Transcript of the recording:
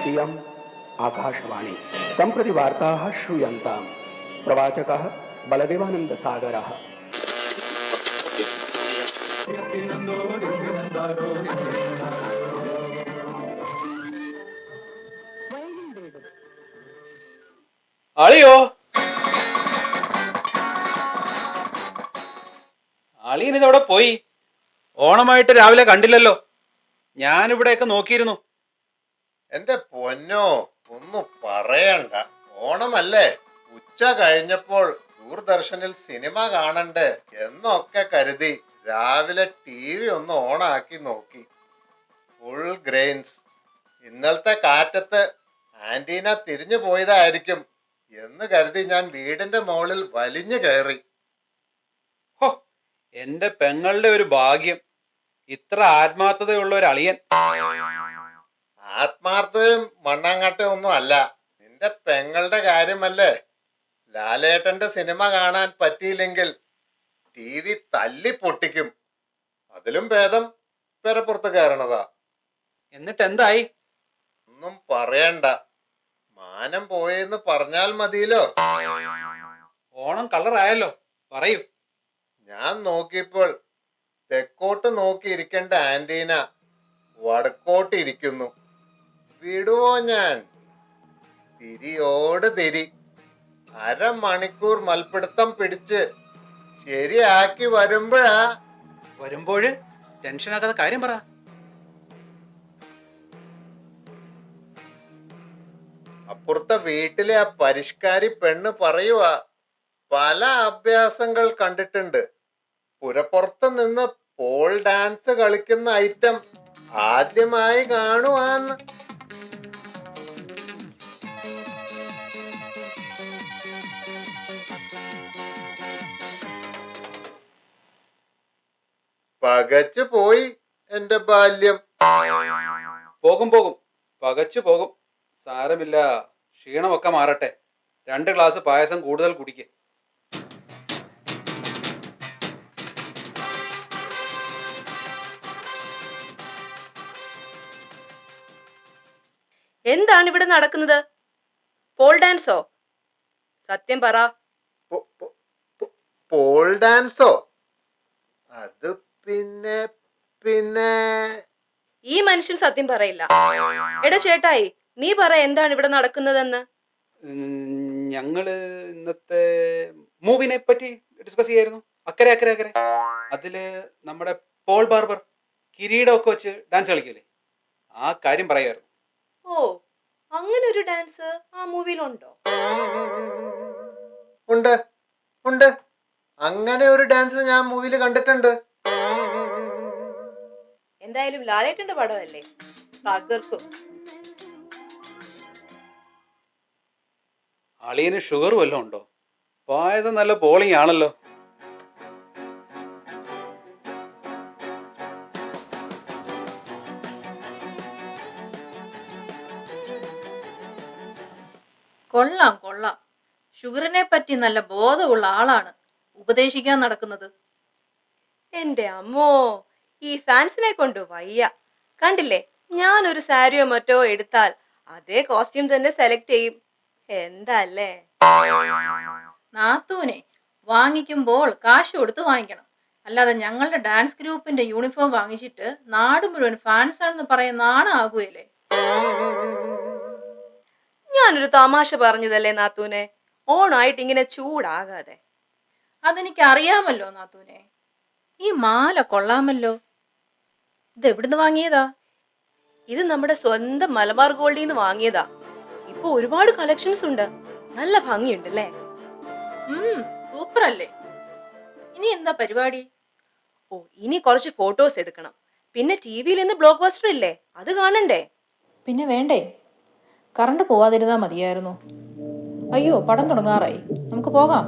इयम् आकाशवाणी सम्प्रति वार्ताः श्रूयन्ताम् प्रवाचकः बलदेवानन्दसागरः। അളിയോ, അളിയനിതവിടെ പോയി? ഓണമായിട്ട് രാവിലെ കണ്ടില്ലല്ലോ. ഞാനിവിടെയൊക്കെ നോക്കിയിരുന്നു. എന്റെ പൊന്നോ, ഒന്നും പറയണ്ട. ഓണമല്ലേ, ഉച്ച കഴിഞ്ഞപ്പോൾ ദൂരദർശനിൽ സിനിമ കാണണ്ട് എന്നൊക്കെ കരുതി രാവിലെ TV ഒന്ന് ഓണാക്കി നോക്കി. Full grains. ഇന്നലത്തെ കാറ്റത്ത് ആന്റീന തിരിഞ്ഞു പോയതായിരിക്കും എന്ന് കരുതി ഞാൻ വീടിന്റെ മുകളിൽ വലിഞ്ഞു കയറി. ഹോ, എന്റെ പെങ്ങളുടെ ഒരു ഭാഗ്യം, ഇത്ര ആത്മാർത്ഥതയുള്ള ഒരു അളിയൻ. ആത്മാർത്ഥതയും മണ്ണാങ്കട്ടയും ഒന്നും അല്ല. നിന്റെ പെങ്ങളുടെ കാര്യമല്ലേ. ലാലേട്ടന്റെ സിനിമ കാണാൻ പറ്റിയില്ലെങ്കിൽ TV തല്ലി പൊട്ടിക്കും. അതിലും ഭേദം പെരപ്പുറത്ത് കയറണതാ. എന്നിട്ട് എന്തായി? ഒന്നും പറയണ്ട. മാനം പോയെന്ന് പറഞ്ഞാൽ മതിയല്ലോ. ഓണം കളറായല്ലോ, പറയൂ. ഞാൻ നോക്കിയപ്പോൾ തെക്കോട്ട് നോക്കി ഇരിക്കേണ്ട ആന്റീന വടക്കോട്ട് ഇരിക്കുന്നു. വിടുവോ ഞാൻ? തിരിയോട് തിരി. അരമണിക്കൂർ മൽപ്പിടുത്തം പിടിച്ച് ശരിയാക്കി വരുമ്പോഴ് ടെൻഷനാക്കാതെ കാര്യം പറ. അപ്പുറത്തെ വീട്ടിലെ ആ പരിഷ്കാരി പെണ്ണ് പറയുക, പല അഭ്യാസങ്ങൾ കണ്ടിട്ടുണ്ട്. പുരപ്പുറത്ത് നിന്ന് പോൾ ഡാൻസ് കളിക്കുന്ന ഐറ്റം ആദ്യമായി കാണുവാന്ന്. പകച്ചു പോയി എന്റെ ബാല്യം. പോകും, പകച്ചു പോകും. സാരമില്ല, ക്ഷീണമൊക്കെ മാറട്ടെ. 2 ഗ്ലാസ് പായസം കൂടുതൽ കുടിക്ക്. എന്താണ് ഇവിടെ നടക്കുന്നത്? പോൾ ഡാൻസോ? സത്യം പറ. പോൾ ഡാൻസോ? അത് പിന്നെ പിന്നെ ഈ മനുഷ്യൻ സത്യം പറയില്ല. എടാ ചേട്ടായി, നീ പറ, എന്താണ് ഇവിടെ നടക്കുന്നതെന്ന്. ഞങ്ങള് ഇന്നത്തെ മൂവിനെ പറ്റി ഡിസ്കസ് ചെയ്യായിരുന്നു. അക്കരെ അക്കരെ അക്കരെ. അതില് നമ്മുടെ പോൾ ബാർബർ കിരീടമൊക്കെ വെച്ച് ഡാൻസ് കളിക്കില്ലേ, ആ കാര്യം പറയായിരുന്നു. ഓ, അങ്ങനെ ഒരു ഡാൻസ് ആ മൂവിയിലുണ്ടോ? ഉണ്ട്. അങ്ങനെ ഒരു ഡാൻസ് ഞാൻ മൂവിയിൽ കണ്ടിട്ടുണ്ട്. എന്തായാലും ലാലേട്ടന്റെ പടമല്ലേ, തകർക്കും. അളിയന് ഷുഗർ വല്ലതും ഉണ്ടോ? പായസം നല്ല പോളിംഗ് ആണല്ലോ. കൊള്ളാം. ഷുഗറിനെ പറ്റി നല്ല ബോധമുള്ള ആളാണ് ഉപദേശിക്കാൻ നടക്കുന്നത്. എന്റെ അമ്മോ, ഈ ഫാൻസിനെ കൊണ്ട് വയ്യ. കണ്ടില്ലേ, ഞാനൊരു സാരിയോ മറ്റോ എടുത്താൽ അതേ കോസ്റ്റ്യൂം തന്നെ സെലക്ട് ചെയ്യും. എന്തല്ലേ നാത്തൂനെ, വാങ്ങിക്കുമ്പോൾ കാശ് കൊടുത്ത് വാങ്ങിക്കണം. അല്ലാതെ ഞങ്ങളുടെ ഡാൻസ് ഗ്രൂപ്പിന്റെ യൂണിഫോം വാങ്ങിച്ചിട്ട് നാട് മുഴുവൻ ഫാൻസ് ആണെന്ന് പറയുന്ന നാണാകൂയല്ലേ. ഞാനൊരു തമാശ പറഞ്ഞതല്ലേ നാത്തൂനെ. ഓണായിട്ട് ഇങ്ങനെ ചൂടാകാതെ. അതെനിക്ക് അറിയാമല്ലോ നാത്തൂനെ. ഈ മാല കൊള്ളാമല്ലോ. ഇത് എവിടുന്ന് വാങ്ങിയതാ? ഇത് നമ്മുടെ സ്വന്തം മലബാർ ഗോൾഡിൽ നിന്ന് വാങ്ങിയതാ. ഇപ്പൊ ഒരുപാട് കളക്ഷൻസ് ഉണ്ട്, നല്ല ഭംഗിയുണ്ടല്ലേ. സൂപ്പർ അല്ലേ. ഇനി എന്താ പരിപാടി? ഓ, ഇനി കുറച്ച് ഫോട്ടോസ് എടുക്കണം. പിന്നെ TV-യിൽ ഇന്ന് ബ്ലോക്ക് ബസ്റ്റർ ഇല്ലേ, അത് കാണണ്ടേ? പിന്നെ വേണ്ടേ, കറണ്ട് പോവാതിരുന്നാ മതിയായിരുന്നു. അയ്യോ, പടം തുടങ്ങാറായി, നമുക്ക് പോകാം.